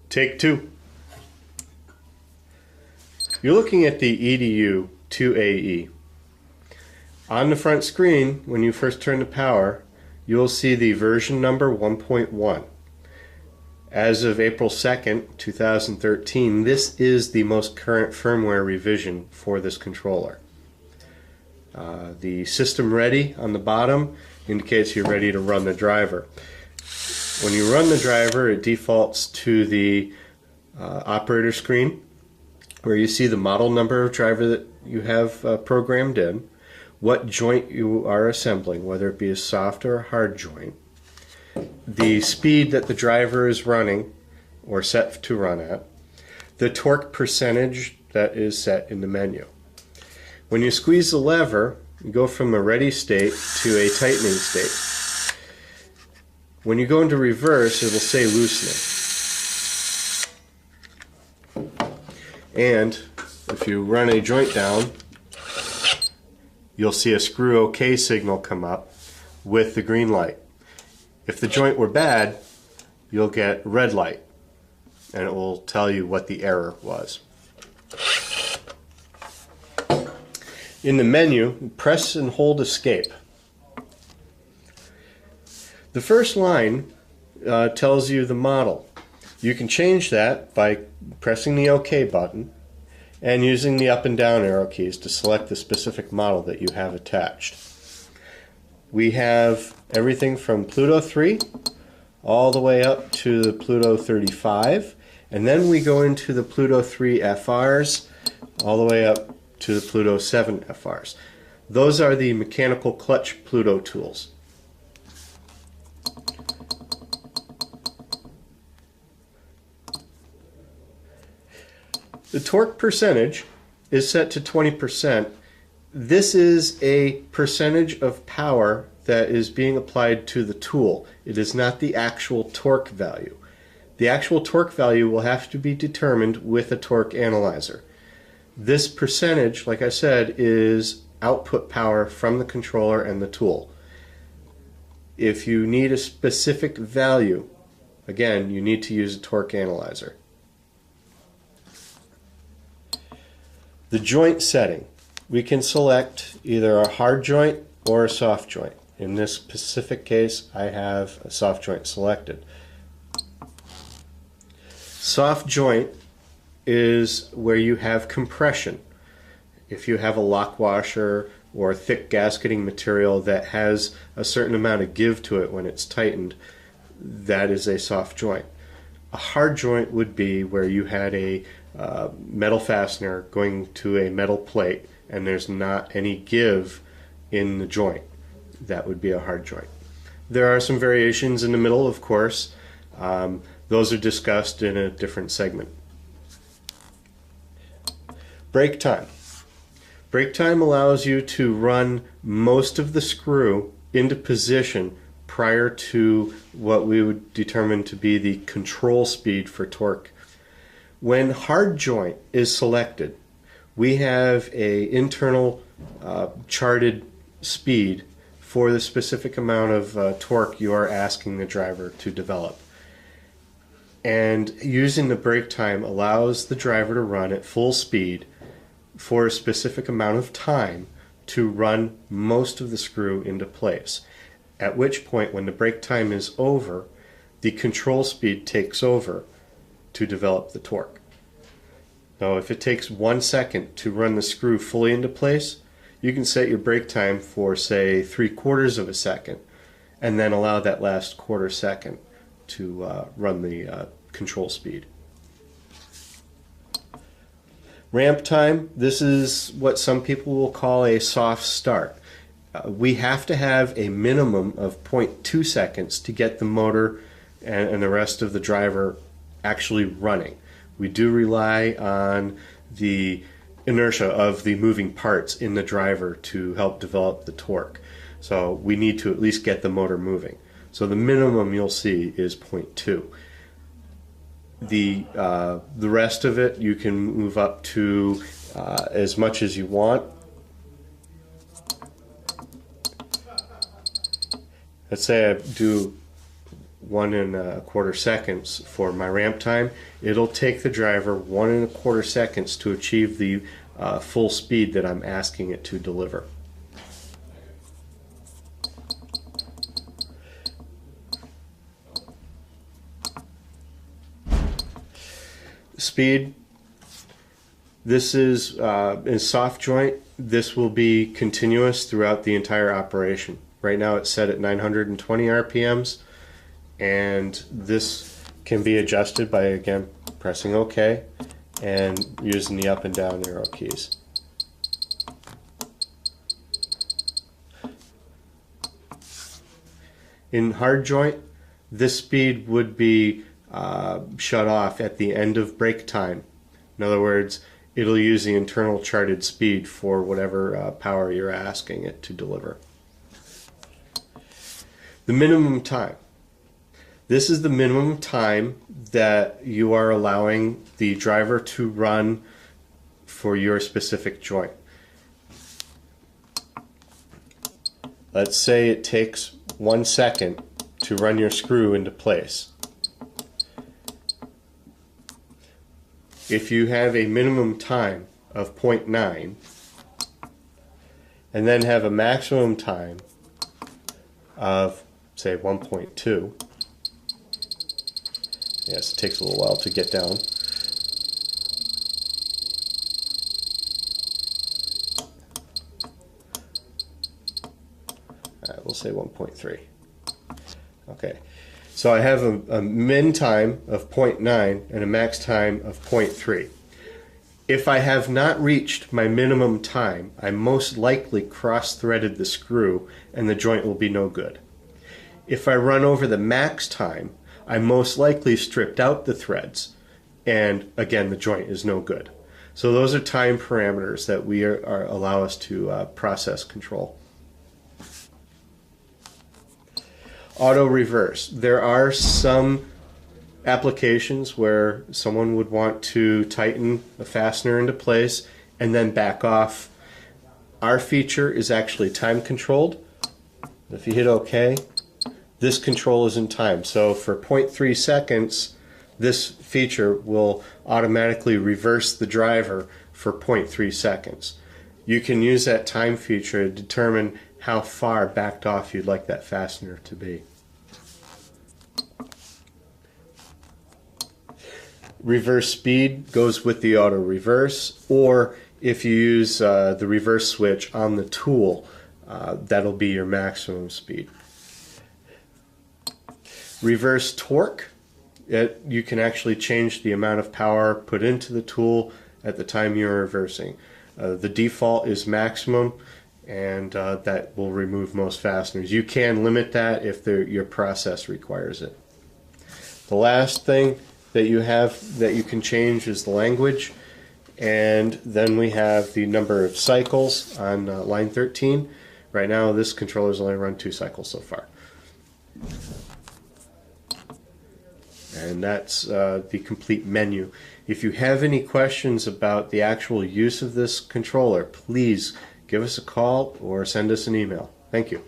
Take two. You're looking at the EDU2AE. On the front screen, when you first turn the power, you'll see the version number 1.1. As of April 2nd, 2013, this is the most current firmware revision for this controller. The system ready on the bottom indicates you're ready to run the driver. When you run the driver, it defaults to the operator screen, where you see the model number of driver that you have programmed in, what joint you are assembling, whether it be a soft or a hard joint, the speed that the driver is running or set to run at, the torque percentage that is set in the menu. When you squeeze the lever, you go from a ready state to a tightening state. When you go into reverse, it will say loosening. And if you run a joint down, you'll see a screw OK signal come up with the green light. If the joint were bad, you'll get red light, and it will tell you what the error was. In the menu, press and hold Escape. The first line tells you the model. You can change that by pressing the OK button and using the up and down arrow keys to select the specific model that you have attached. We have everything from Pluto 3 all the way up to the Pluto 35, and then we go into the Pluto 3 FRs all the way up to the Pluto 7 FRs. Those are the mechanical clutch Pluto tools. The torque percentage is set to 20%. This is a percentage of power that is being applied to the tool. It is not the actual torque value. The actual torque value will have to be determined with a torque analyzer. This percentage, like I said, is output power from the controller and the tool. If you need a specific value, again, you need to use a torque analyzer. The joint setting. We can select either a hard joint or a soft joint. In this specific case, I have a soft joint selected. Soft joint is where you have compression. If you have a lock washer or thick gasketing material that has a certain amount of give to it when it's tightened, that is a soft joint. A hard joint would be where you had a metal fastener going to a metal plate and there's not any give in the joint. That would be a hard joint. There are some variations in the middle, of course. Those are discussed in a different segment. Break time. Break time allows you to run most of the screw into position prior to what we would determine to be the control speed for torque. When hard joint is selected, we have an internal charted speed for the specific amount of torque you are asking the driver to develop. And using the brake time allows the driver to run at full speed for a specific amount of time to run most of the screw into place. At which point, when the brake time is over, the control speed takes over to develop the torque. Now, if it takes 1 second to run the screw fully into place, you can set your brake time for, say, 3/4 of a second, and then allow that last quarter second to run the control speed. Ramp time, this is what some people will call a soft start. We have to have a minimum of 0.2 seconds to get the motor and the rest of the driver actually running. We do rely on the inertia of the moving parts in the driver to help develop the torque. So we need to at least get the motor moving. So the minimum you'll see is 0.2. The rest of it you can move up to as much as you want. Let's say I do 1 1/4 seconds for my ramp time. It'll take the driver 1 1/4 seconds to achieve the full speed that I'm asking it to deliver. Speed, this is in soft joint, this will be continuous throughout the entire operation. Right now it's set at 920 RPMs, and this can be adjusted by, again, pressing OK and using the up and down arrow keys. In hard joint, this speed would be shut off at the end of brake time. In other words, it'll use the internal charted speed for whatever power you're asking it to deliver. The minimum time. This is the minimum time that you are allowing the driver to run for your specific joint. Let's say it takes 1 second to run your screw into place. If you have a minimum time of 0.9 and then have a maximum time of, say, 1.2, yes, it takes a little while to get down. We'll say 1.3. Okay. So I have a min time of 0.9 and a max time of 0.3. If I have not reached my minimum time, I most likely cross-threaded the screw and the joint will be no good. If I run over the max time, I most likely stripped out the threads, and again the joint is no good. So those are time parameters that we allow us to process control. Auto reverse. There are some applications where someone would want to tighten a fastener into place and then back off. Our feature is actually time controlled. If you hit OK, this control is in time. So for 0.3 seconds, this feature will automatically reverse the driver for 0.3 seconds. You can use that time feature to determine how far backed off you'd like that fastener to be. Reverse speed goes with the auto reverse, or if you use the reverse switch on the tool, that'll be your maximum speed. Reverse torque, you can actually change the amount of power put into the tool at the time you're reversing. The default is maximum, and that will remove most fasteners. You can limit that if your process requires it. The last thing that you have that you can change is the language, and then we have the number of cycles on line 13. Right now this controller's only run 2 cycles so far. And that's the complete menu. If you have any questions about the actual use of this controller, please give us a call or send us an email. Thank you.